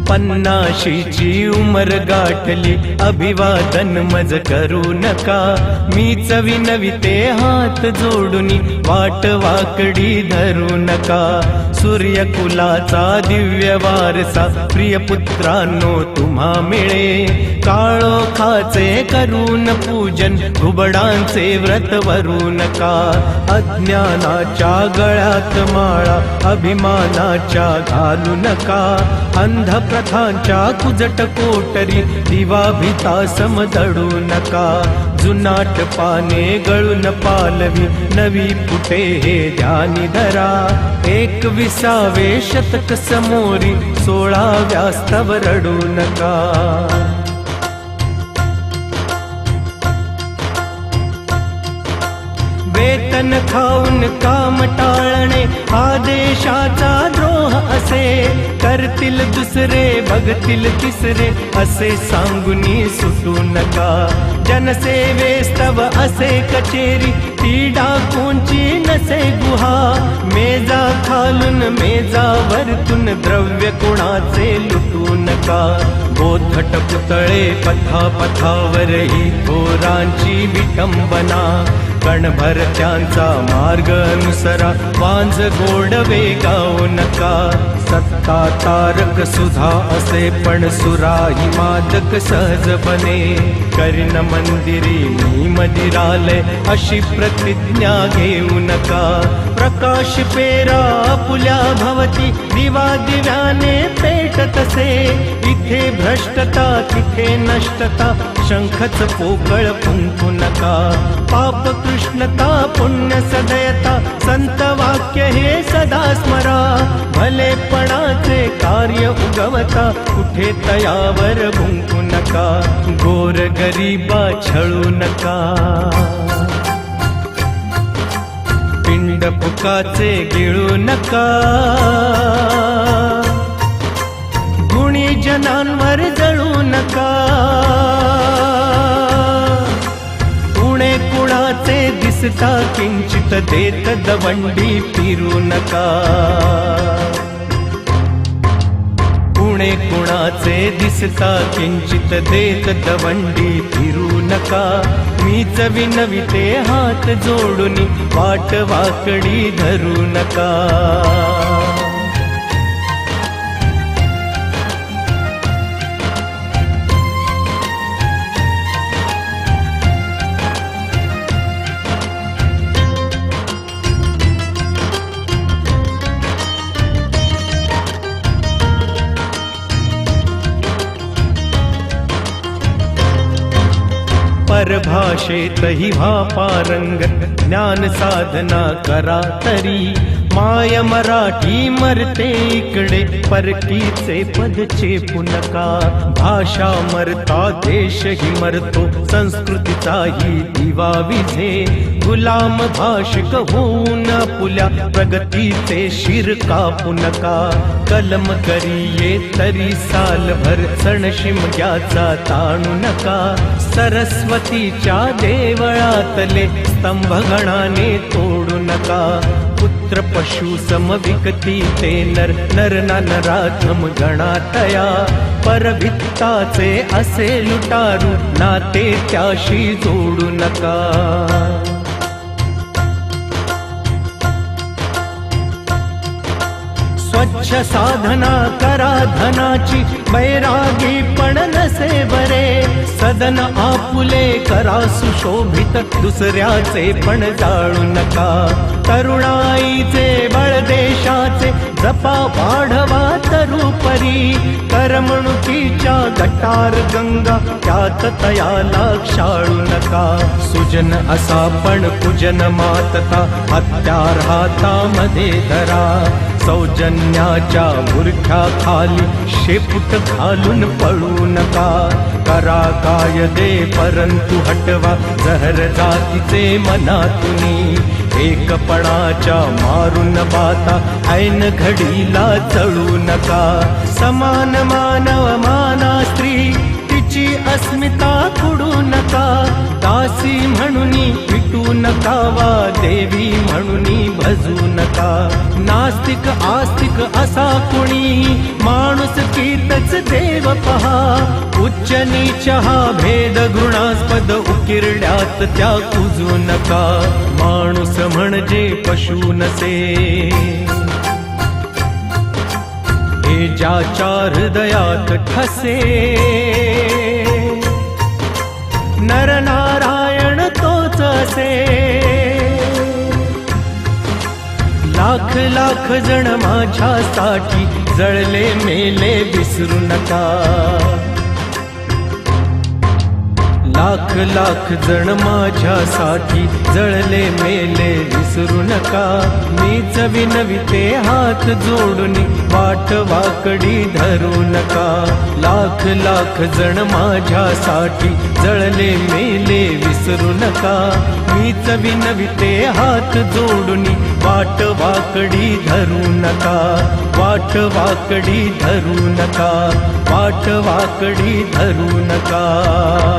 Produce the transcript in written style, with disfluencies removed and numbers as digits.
50ची उमर गाठली अभिवादन मज करू नका। मीच विनविते हात जोडूनी वाट वाकडी धरू नका। सूर्यकुलाचा दिव्य वारसा प्रिय पुत्रांनो तुम्हा मिळे। काळोखाचे करून पूजन घुबडांचे व्रत वरू नका। अज्ञानाच्या गळ्यात माळा अभिमानाच्या घालू नका। अंध प्रथांच्या कुजट कोटरी दिवा भिता समदळू नका। जुनाट पाने गळून पालवी नवी फुटे हे ध्यानी धरा। 21वे शतक समोरी 16व्या स्तव रडू नका। वेतन खाऊन काम टाळणे हा देशाचा द्रोह असे। करतील दुसरे बघतील तिसरे असे सांगूनी सुटू नका। जनसेवेस्तव असे कचेरी ती डाकूंची नसे गुहा। मेजा खालून मेजा वरतून द्रव्य कोणाचे लुटू नका। बोथट पुतळे पथापथावरही थोरांची विटंबना। कणभर त्यांचा मार्ग अनुसरा वांज गोडवे गाऊ नका। सत्ता तारक सुधा असे पण सुराही मादक सहज बने। करीन मंदिरी मी मदिरालय अशी प्रतिज्ञा घेऊ नका। प्रकाश पेरा आपुल्या भवती दिवा दिव्याने पेटतसे। इथे भ्रष्टता तिथे नष्टता शंखच पोकळ फुंकू नका। पाप कृष्णता पुण्य सदयता संत वाक्य हे सदा स्मरा। भलेपणाचे कार्य उगवता कुठे तयावर भुंकू नका। गोर गरीबा छळू नका। पिंड फुकाचे गिळू नका। गुणी जनांवर जळू नका। उणे कुणाचे दिसता किंचित देत दवंडी फिरू नका। उणे कुणाचे दिसता किंचित देत दवंडी फिरू नका। मीच विनविते हात जोडूनी वाट वाकडी धरू नका। परभाषेतही व्हा पारंगत ज्ञान साधना करा तरी। माय मराठी मरते इकडे परकीचे पद चेपू नका। भाषा मरता देशही मरतो संस्कृतीचाही दिवा विझे। गुलाम भाषिक होऊन पुल्या प्रगतीचे शिर कापू नका। कलम करिये तरी सालभर सण शिमग्याचा ताणू नका। सरस्वतीच्या देवळातले स्तंभगणाने तोडू नका। पुत्र पशु समविकती ते नर नर नराधम गणातया। परभित्ताचे असे लुटारू नाते त्याशी जोडू नका। स्वच्छ साधना करा धनाची बैरागी पण नसे बरे। सदन आपुले करा सुशोभित दुसऱ्याचे पण जाळू नका। तरुणाईचे बळ देशाचे जपा वाढवा तरुपरी। करमणुकीच्या गटार गंगा त्यात तयाला क्षाळू नका। सुजन असा पण कुजन मातता हत्यार हातामध्ये धरा। सौजन्याच्या बुरख्याखाली शेपूट घालून पळू नका। करा कायदे परंतु हटवा जहर जातीचे मनातुनी। एकपणाच्या मारून बाता ऐन घडीला चळू नका। समान मानव माना स्त्री तुमची अस्मिता कुडू नका, दासी म्हणून विटू नका वा देवी म्हणून भजू नका. नास्तिक आस्तिक असा कुणी माणूस कीतच देव पहा, उच्च नीच हा भेद घृणास्पद उकिरड्यात त्या कुजू नका. माणूस म्हणजे पशु नसे, हे ज्याच्या हृदयात ठसे. नरनारायण तोच असे. लाख लाख जण माझ्यासाठी जळले मेले विसरू नका. लाख लाख जण माझ्यासाठी जळले मेले विसरू नका. मीच विनविते हात जोडून वाट वाकडी धरू नका. लाख लाख जण माझ्यासाठी जळले मेले विसरू नका. मीच विनविते हात जोडून वाट वाकडी धरू नका. वाट वाकडी धरू नका. वाट वाकडी धरू नका.